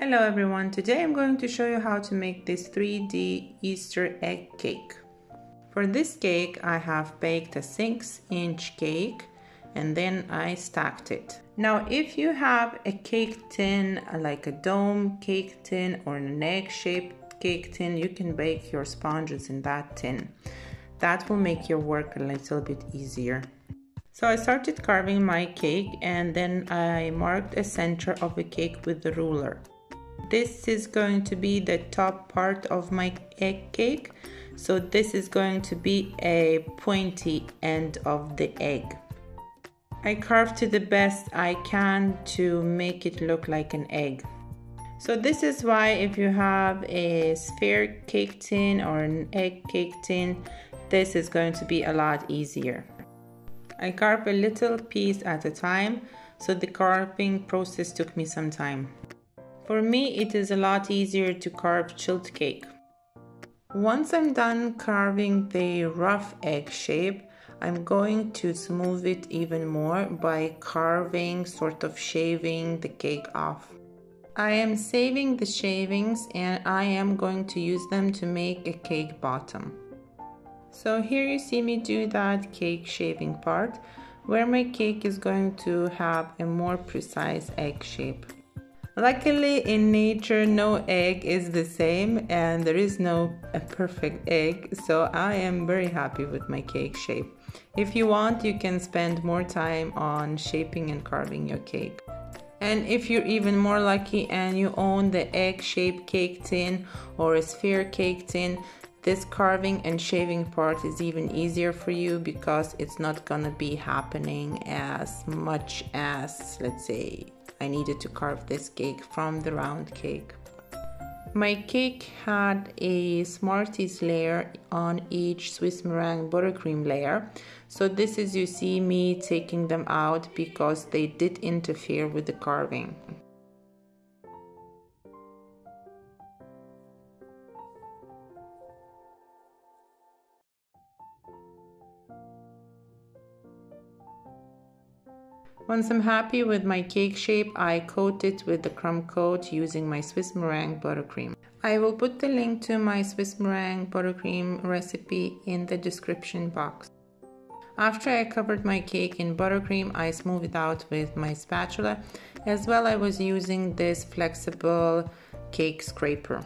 Hello everyone, today I'm going to show you how to make this 3D Easter egg cake. For this cake I have baked a 6-inch cake and then I stacked it. Now if you have a cake tin, like a dome cake tin or an egg-shaped cake tin, you can bake your sponges in that tin. That will make your work a little bit easier. So I started carving my cake and then I marked a center of the cake with the ruler. This is going to be the top part of my egg cake, so this is going to be a pointy end of the egg. I carved to the best I can to make it look like an egg. So this is why if you have a sphere cake tin or an egg cake tin, this is going to be a lot easier. I carve a little piece at a time, so the carving process took me some time. For me, it is a lot easier to carve chilled cake. Once I'm done carving the rough egg shape, I'm going to smooth it even more by carving, sort of shaving the cake off. I am saving the shavings and I am going to use them to make a cake bottom. So here you see me do that cake shaving part, where my cake is going to have a more precise egg shape. Luckily in nature no egg is the same and there is no perfect egg, so I am very happy with my cake shape. If you want, you can spend more time on shaping and carving your cake. And if you're even more lucky and you own the egg-shaped cake tin or a sphere cake tin, this carving and shaving part is even easier for you because it's not gonna be happening as much as, let's say, I needed to carve this cake from the round cake. My cake had a Smarties layer on each Swiss meringue buttercream layer. So this is, you see me taking them out because they did interfere with the carving. Once I'm happy with my cake shape, I coat it with the Crumb Coat using my Swiss meringue buttercream. I will put the link to my Swiss meringue buttercream recipe in the description box. After I covered my cake in buttercream, I smoothed it out with my spatula. As well, I was using this flexible cake scraper.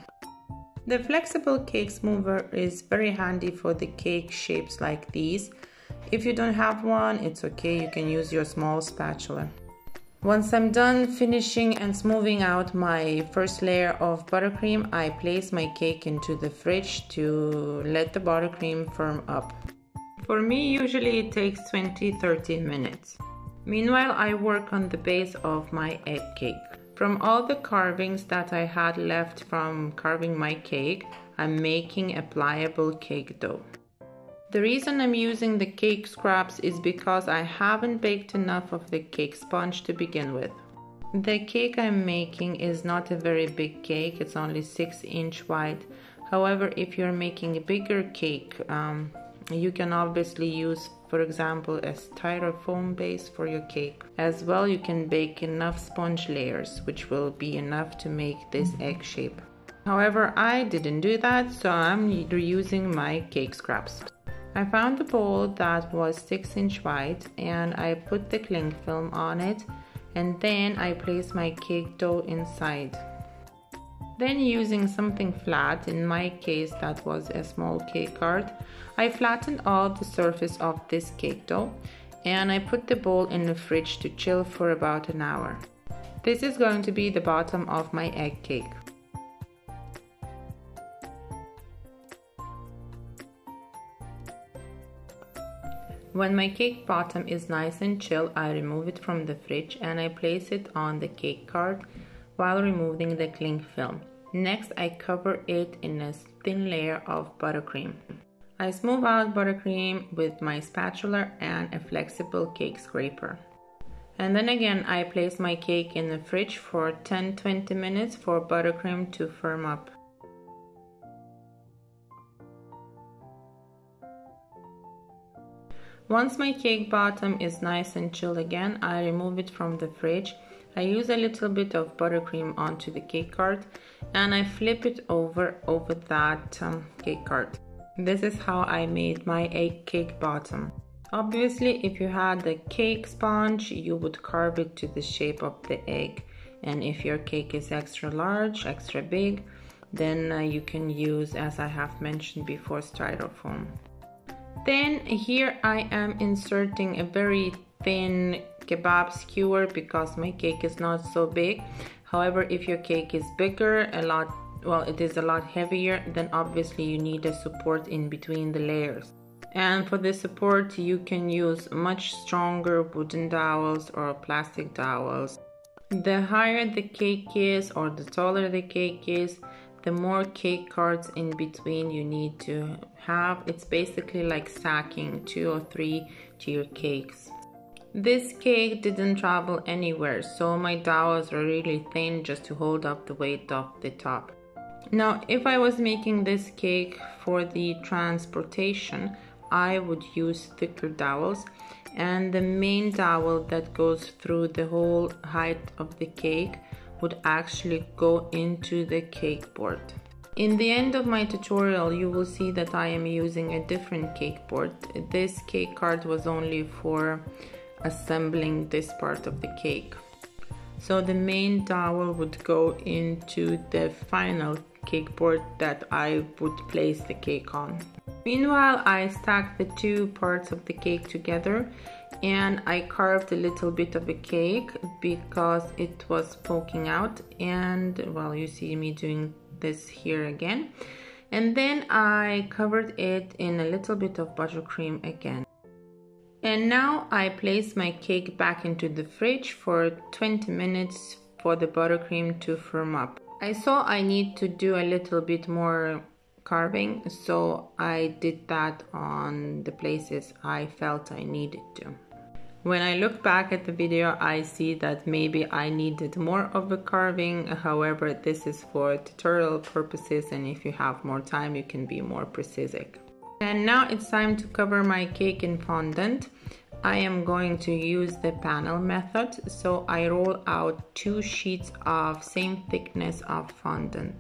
The flexible cake smoother is very handy for the cake shapes like these. If you don't have one, it's okay, you can use your small spatula. Once I'm done finishing and smoothing out my first layer of buttercream, I place my cake into the fridge to let the buttercream firm up. For me, usually it takes 20-30 minutes. Meanwhile, I work on the base of my egg cake. From all the carvings that I had left from carving my cake, I'm making a pliable cake dough. The reason I'm using the cake scraps is because I haven't baked enough of the cake sponge to begin with. The cake I'm making is not a very big cake, it's only 6-inch wide. However, if you're making a bigger cake, you can obviously use, for example, a styrofoam base for your cake. As well, you can bake enough sponge layers, which will be enough to make this egg shape. However, I didn't do that, so I'm reusing my cake scraps. I found a bowl that was 6-inch wide and I put the cling film on it, and then I placed my cake dough inside. Then, using something flat, in my case that was a small cake card, I flattened all the surface of this cake dough and I put the bowl in the fridge to chill for about an hour. This is going to be the bottom of my egg cake. When my cake bottom is nice and chill, I remove it from the fridge and I place it on the cake card while removing the cling film. Next, I cover it in a thin layer of buttercream. I smooth out buttercream with my spatula and a flexible cake scraper. And then again, I place my cake in the fridge for 10-20 minutes for buttercream to firm up. Once my cake bottom is nice and chill again, I remove it from the fridge I use a little bit of buttercream onto the cake card and I flip it over that cake card. This is how I made my egg cake bottom. Obviously, if you had the cake sponge, you would carve it to the shape of the egg. And if your cake is extra large, extra big, then you can use, as I have mentioned before, styrofoam. Then here I am inserting a very thin kebab skewer because my cake is not so big. However, if your cake is bigger, it is a lot heavier, then obviously you need a support in between the layers. And for the support, you can use much stronger wooden dowels or plastic dowels. The higher the cake is or the taller the cake is, the more cake cards in between you need to have. It's basically like stacking 2 or 3 to your cakes. This cake didn't travel anywhere, so my dowels are really thin just to hold up the weight of the top. Now, if I was making this cake for the transportation, I would use thicker dowels, and the main dowel that goes through the whole height of the cake would actually go into the cake board. In the end of my tutorial, you will see that I am using a different cake board. This cake card was only for assembling this part of the cake. So the main dowel would go into the final cake board that I would place the cake on. Meanwhile, I stacked the 2 parts of the cake together and I carved a little bit of a cake because it was poking out, and well, you see me doing this here again. And then I covered it in a little bit of buttercream again. And now I place my cake back into the fridge for 20 minutes for the buttercream to firm up. I saw I need to do a little bit more carving, so I did that on the places I felt I needed to. When I look back at the video, I see that maybe I needed more of a carving. However, this is for tutorial purposes, and if you have more time, you can be more precise. And now it's time to cover my cake in fondant. I am going to use the panel method, so I roll out 2 sheets of same thickness of fondant.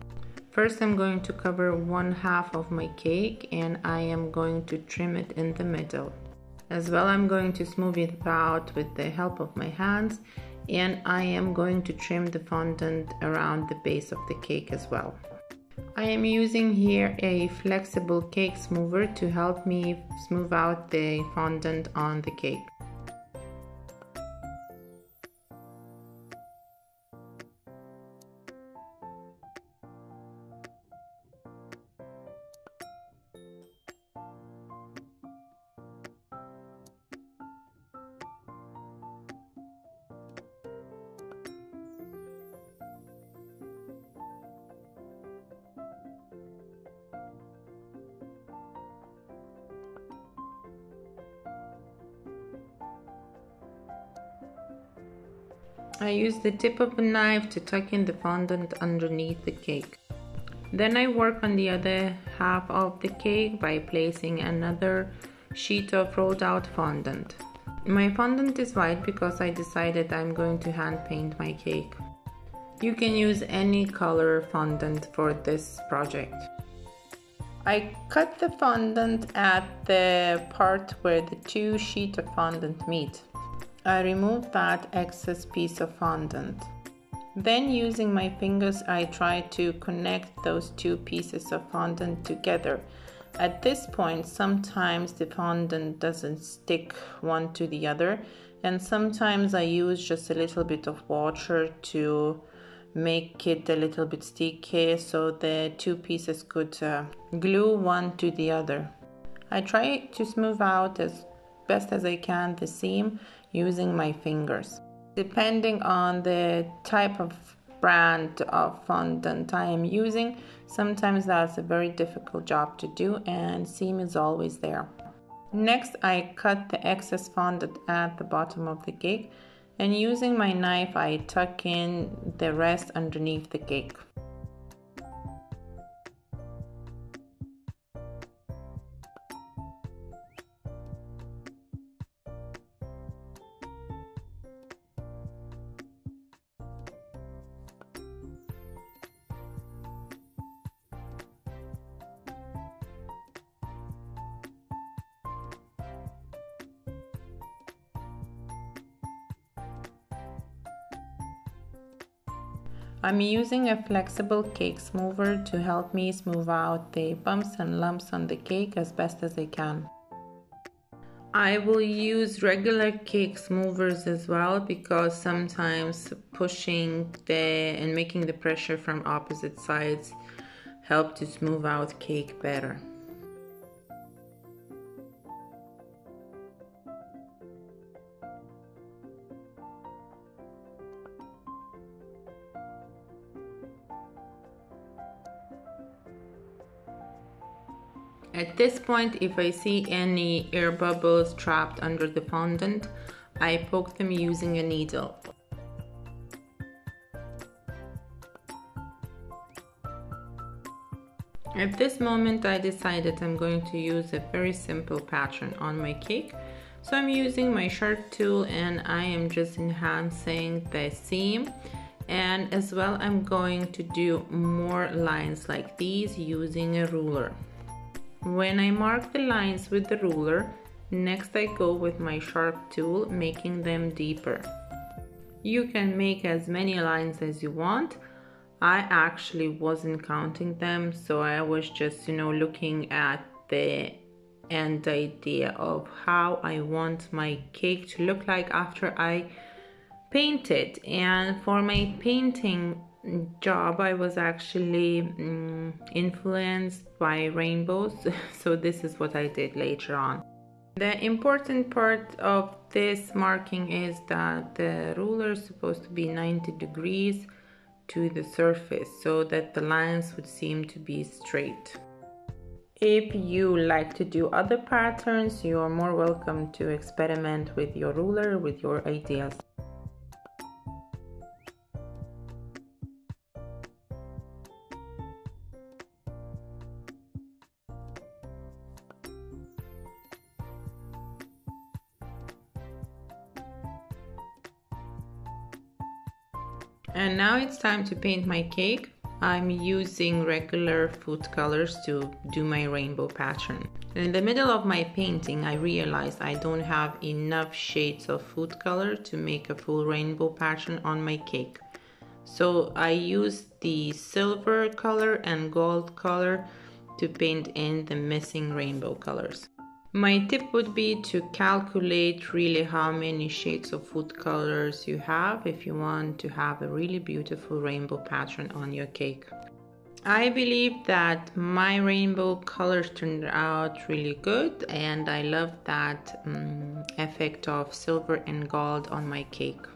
First, I'm going to cover 1/2 of my cake and I am going to trim it in the middle. As well, I'm going to smooth it out with the help of my hands, and I am going to trim the fondant around the base of the cake as well. I am using here a flexible cake smoother to help me smooth out the fondant on the cake. I use the tip of a knife to tuck in the fondant underneath the cake. Then I work on the other half of the cake by placing another sheet of rolled out fondant. My fondant is white because I decided I'm going to hand paint my cake. You can use any color fondant for this project. I cut the fondant at the part where the 2 sheets of fondant meet. I remove that excess piece of fondant. Then, using my fingers, I try to connect those 2 pieces of fondant together. At this point, sometimes the fondant doesn't stick one to the other, and sometimes I use just a little bit of water to make it a little bit sticky so the 2 pieces could glue one to the other. I try to smooth out as best as I can the seam using my fingers. Depending on the type of brand of fondant I am using, sometimes that's a very difficult job to do and seam is always there. Next, I cut the excess fondant at the bottom of the cake, and using my knife I tuck in the rest underneath the cake. I'm using a flexible cake smoother to help me smooth out the bumps and lumps on the cake as best as I can. I will use regular cake smoothers as well because sometimes pushing and making the pressure from opposite sides help to smooth out cake better. At this point, if I see any air bubbles trapped under the fondant, I poke them using a needle. At this moment, I decided I'm going to use a very simple pattern on my cake. So I'm using my sharp tool and I am just enhancing the seam. And as well, I'm going to do more lines like these using a ruler. When I mark the lines with the ruler, next I go with my sharp tool, making them deeper. You can make as many lines as you want. I actually wasn't counting them, so I was just, looking at the end idea of how I want my cake to look like after I paint it. And for my painting job, I was actually influenced by rainbows, so this is what I did later on. The important part of this marking is that the ruler is supposed to be 90 degrees to the surface so that the lines would seem to be straight. If you like to do other patterns, you are more welcome to experiment with your ruler, with your ideas. And now it's time to paint my cake. I'm using regular food colors to do my rainbow pattern. In the middle of my painting, I realized I don't have enough shades of food color to make a full rainbow pattern on my cake. So I used the silver color and gold color to paint in the missing rainbow colors. My tip would be to calculate really how many shades of food colors you have if you want to have a really beautiful rainbow pattern on your cake. I believe that my rainbow colors turned out really good and I love that effect of silver and gold on my cake.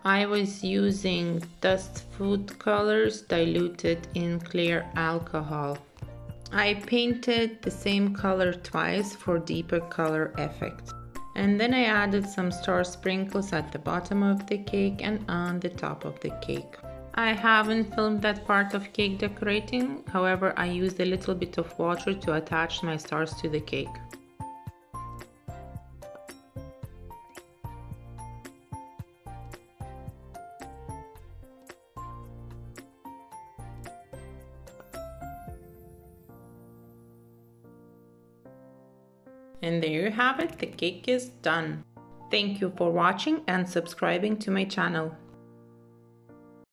I was using dust food colors diluted in clear alcohol. I painted the same color twice for deeper color effect. And then I added some star sprinkles at the bottom of the cake and on the top of the cake. I haven't filmed that part of cake decorating, however I used a little bit of water to attach my stars to the cake. And there you have it, the cake is done. Thank you for watching and subscribing to my channel.